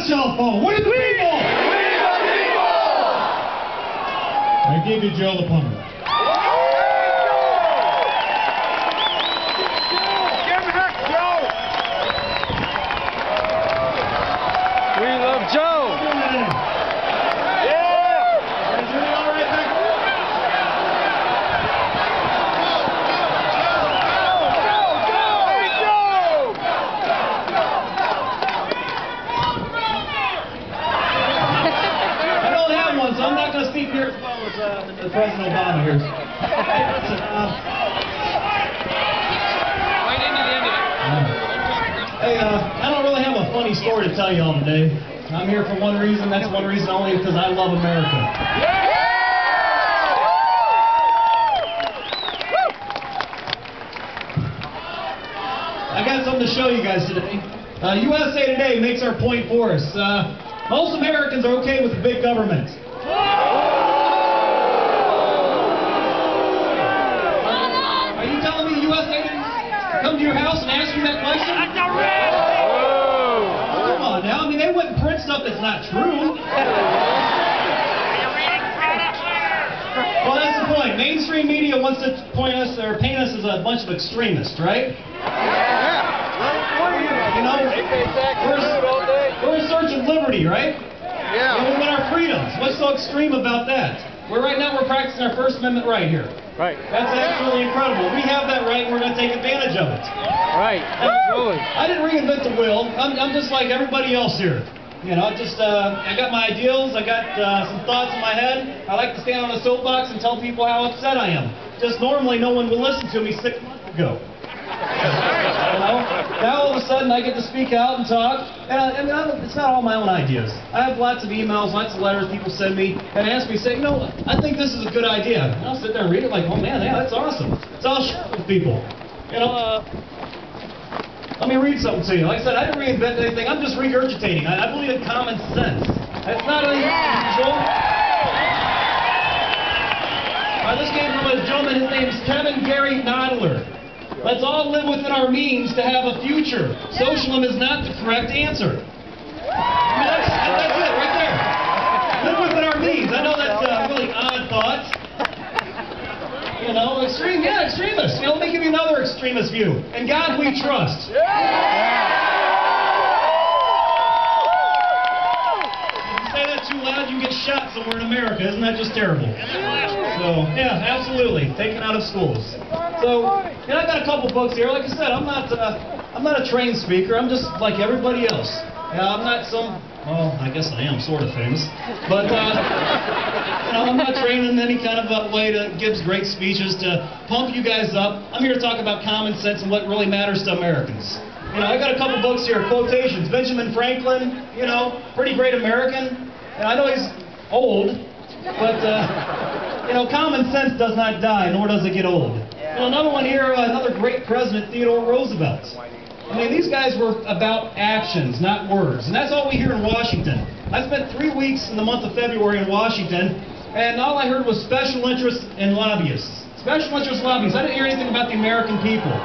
cell phone? We the people! We the people! I gave you Joe the Plumber. We love Joe! So I'm not going to speak here as well as President Obama here. Hey, listen, Right into the end of it. Hey, I don't really have a funny story to tell you all today. I'm here for one reason. That's one reason only, because I love America. I got something to show you guys today. USA Today makes our point for us. Most Americans are okay with the big government. Are you telling me USA didn't come to your house and ask you that question? That's not real! Come on now, I mean, they wouldn't print stuff that's not true. Well, that's the point. Mainstream media wants to point us or paint us as a bunch of extremists, right? You know, we're in search of liberty, right? Yeah. We want our freedoms. What's so extreme about that? Right now we're practicing our First Amendment right here. Right. That's absolutely incredible. We have that right and we're going to take advantage of it. Right. Absolutely. I didn't reinvent the wheel. I'm just like everybody else here. You know, I got my ideals. I got some thoughts in my head. I like to stand on a soapbox and tell people how upset I am. Just normally no one would listen to me 6 months ago. You know? Now all of a sudden I get to speak out and talk, and it's not all my own ideas. I have lots of emails, lots of letters people send me and ask me, say, you know, I think this is a good idea. And I'll sit there and read it like, oh man, yeah, that's awesome. So I'll share it with people. You know, let me read something to you. Like I said, I didn't reinvent anything. I'm just regurgitating. I believe in common sense. That's not unusual. This came from a gentleman, his name's Kevin Gary Noddler. Let's all live within our means to have a future. Socialism is not the correct answer. I mean, that's it, right there. Live within our means. I know that's a really odd thought. You know, extremists. You know, let me give you another extremist view. In God we trust. If you say that too loud, you get shot somewhere in America. Isn't that just terrible? So, yeah, absolutely. Taken out of schools. So, you know, I got a couple books here. Like I said, I'm not a trained speaker. I'm just like everybody else. I'm not some, well, I guess I am sort of famous. But, you know, I'm not trained in any kind of way that gives great speeches to pump you guys up. I'm here to talk about common sense and what really matters to Americans. You know, I got a couple books here, quotations. Benjamin Franklin, you know, pretty great American. And I know he's old, but, you know, common sense does not die, nor does it get old. You know, another one here, another great president, Theodore Roosevelt. I mean, these guys were about actions, not words. And that's all we hear in Washington. I spent 3 weeks in the month of February in Washington, and all I heard was special interests and lobbyists. Special interest lobbyists. I didn't hear anything about the American people.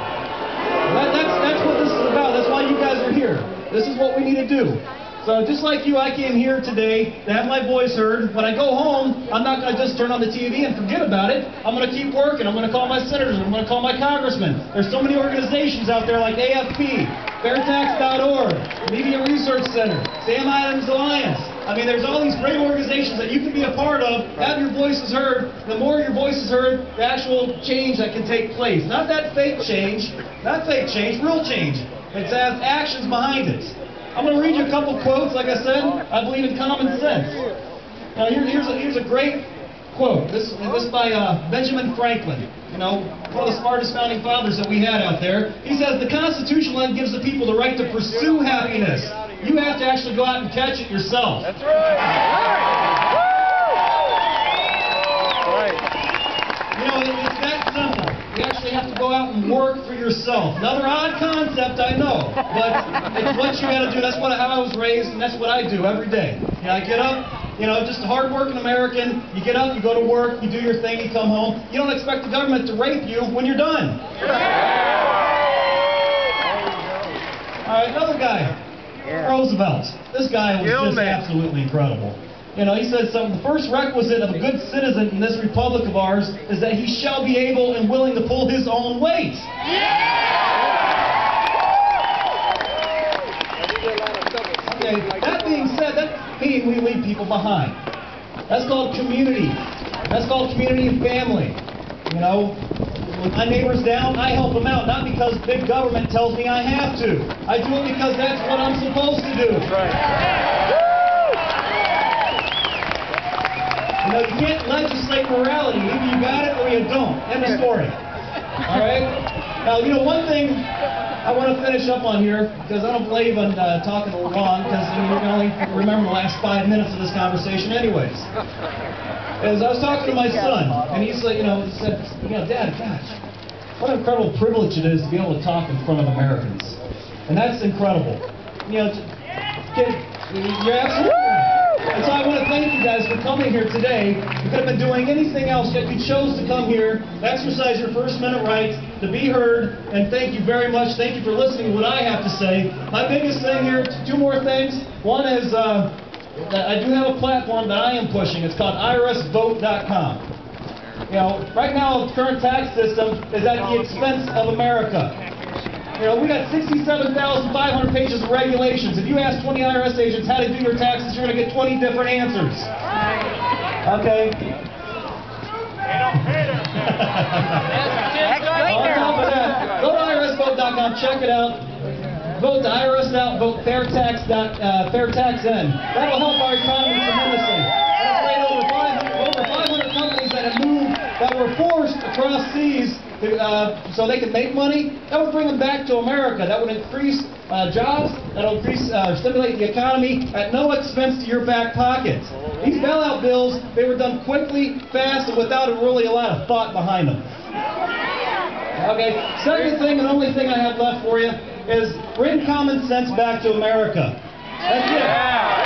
That's what this is about. That's why you guys are here. This is what we need to do. So just like you, I came here today to have my voice heard. When I go home, I'm not going to just turn on the TV and forget about it. I'm going to keep working. I'm going to call my senators. I'm going to call my congressmen. There's so many organizations out there like AFP, Fairtax.org, Media Research Center, Sam Adams Alliance. I mean, there's all these great organizations that you can be a part of, have your voices heard. The more your voice is heard, the actual change that can take place. Not that fake change, real change. It has actions behind it. I'm going to read you a couple quotes. Like I said, I believe in common sense. Now, here's a great quote. This by Benjamin Franklin. You know, one of the smartest founding fathers that we had out there. He says, the Constitution gives the people the right to pursue happiness. You have to actually go out and catch it yourself. That's right. You know, it's that simple. You actually have to go out and work for yourself. Another odd concept, I know, but it's what you got to do. That's how I was raised, and that's what I do every day. You know, I get up, you know, just a hard-working American. You get up, you go to work, you do your thing, you come home. You don't expect the government to rape you when you're done. All right, another guy. Roosevelt. This guy was just absolutely incredible. You know, he said something, the first requisite of a good citizen in this republic of ours is that he shall be able and willing to pull his own weight. Okay, that being said, that means we leave people behind. That's called community. That's called community and family. You know, when my neighbor's down, I help them out, not because big government tells me I have to. I do it because that's what I'm supposed to do. You know, you can't legislate morality. Either you got it or you don't. End of story. All right? Now, you know, one thing I want to finish up on here, because I don't believe in talking long, because you can only remember the last 5 minutes of this conversation anyways. As I was talking to my son, and he's like, he said, Dad, gosh, what an incredible privilege it is to be able to talk in front of Americans. And that's incredible. You know, kid, you're absolutely right. And so I want to thank you guys for coming here today. You could have been doing anything else, yet you chose to come here, exercise your First Amendment rights, to be heard, and thank you very much. Thank you for listening to what I have to say. My biggest thing here, two more things. One is, I do have a platform that I am pushing. It's called irsvote.com. You know, right now the current tax system is at the expense of America. You know, we got 67,500 pages of regulations. If you ask 20 IRS agents how to do your taxes, you're going to get 20 different answers. Okay? On top of that, go to irsvote.com, check it out. Vote the IRS out, vote fair tax in. That'll help our economy tremendously. That'll create over 500 companies that have moved, that were forced across seas so they can make money. That would bring them back to America. That would increase jobs. That will stimulate the economy at no expense to your back pocket. These bailout bills, they were done quickly, fast, and without really a lot of thought behind them. Okay, second thing and only thing I have left for you is bring common sense back to America. That's it.